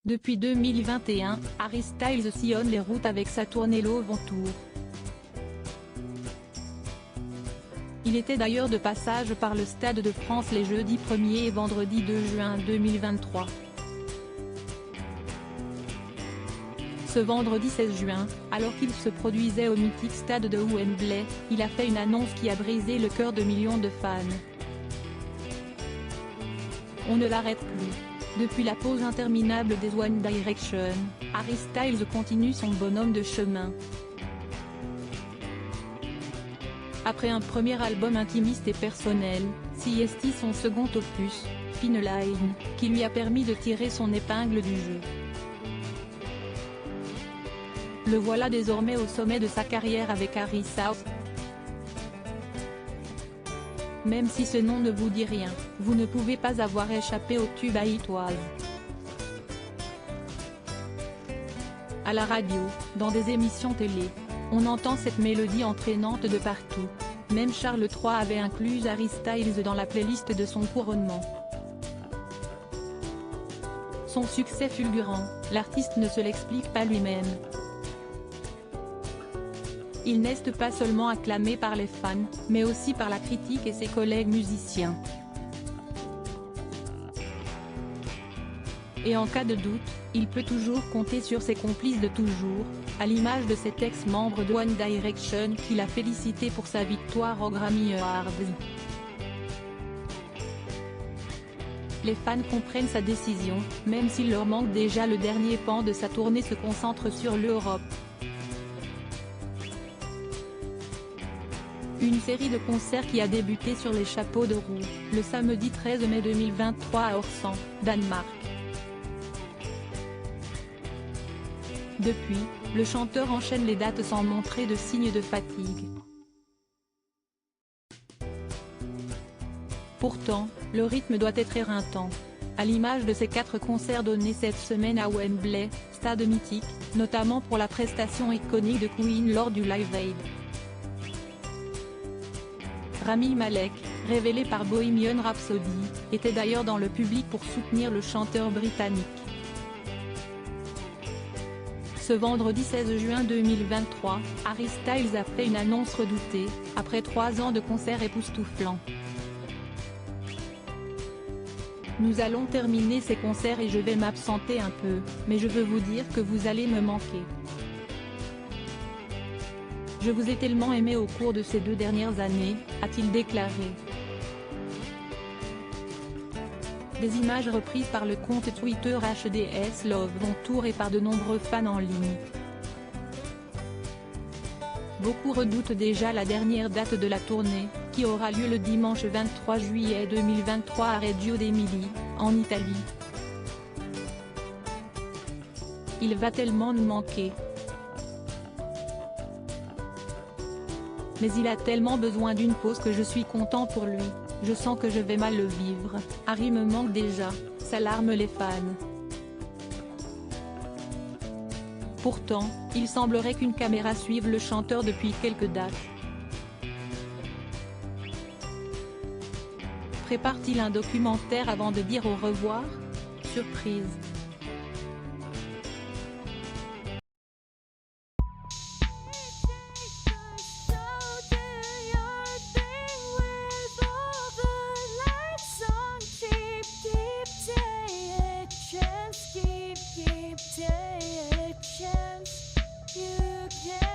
Depuis 2021, Harry Styles sillonne les routes avec sa tournée Love on Tour. Il était d'ailleurs de passage par le Stade de France les jeudis 1er et vendredi 2 juin 2023. Ce vendredi 16 juin, alors qu'il se produisait au mythique stade de Wembley, il a fait une annonce qui a brisé le cœur de millions de fans. On ne l'arrête plus. Depuis la pause interminable des One Direction, Harry Styles continue son bonhomme de chemin. Après un premier album intimiste et personnel, CST son second opus, Fine Line, qui lui a permis de tirer son épingle du jeu. Le voilà désormais au sommet de sa carrière avec Harry Styles. Même si ce nom ne vous dit rien, vous ne pouvez pas avoir échappé au tube à It Was. À la radio, dans des émissions télé, on entend cette mélodie entraînante de partout. Même Charles III avait inclus Harry Styles dans la playlist de son couronnement. Son succès fulgurant, l'artiste ne se l'explique pas lui-même. Il n'est pas seulement acclamé par les fans, mais aussi par la critique et ses collègues musiciens. Et en cas de doute, il peut toujours compter sur ses complices de toujours, à l'image de cet ex-membre de One Direction qu'il a félicité pour sa victoire aux Grammy Awards. Les fans comprennent sa décision, même s'il leur manque déjà le dernier pan de sa tournée se concentre sur l'Europe. Une série de concerts qui a débuté sur les chapeaux de roue, le samedi 13 mai 2023 à Orsan, Danemark. Depuis, le chanteur enchaîne les dates sans montrer de signe de fatigue. Pourtant, le rythme doit être éreintant. À l'image de ses 4 concerts donnés cette semaine à Wembley, stade mythique, notamment pour la prestation iconique de Queen lors du Live Aid. Rami Malek, révélé par Bohemian Rhapsody, était d'ailleurs dans le public pour soutenir le chanteur britannique. Ce vendredi 16 juin 2023, Harry Styles a fait une annonce redoutée, après 3 ans de concerts époustouflants. Nous allons terminer ces concerts et je vais m'absenter un peu, mais je veux vous dire que vous allez me manquer. Je vous ai tellement aimé au cours de ces 2 dernières années, a-t-il déclaré. Des images reprises par le compte Twitter HDS Love on Tour et par de nombreux fans en ligne. Beaucoup redoutent déjà la dernière date de la tournée, qui aura lieu le dimanche 23 juillet 2023 à Reggio d'Émilie, en Italie. Il va tellement nous manquer. Mais il a tellement besoin d'une pause que je suis content pour lui, je sens que je vais mal le vivre, Harry me manque déjà, s'alarment les fans. Pourtant, il semblerait qu'une caméra suive le chanteur depuis quelques dates. Prépare-t-il un documentaire avant de dire au revoir? Surprise. Keep taking a chance, you can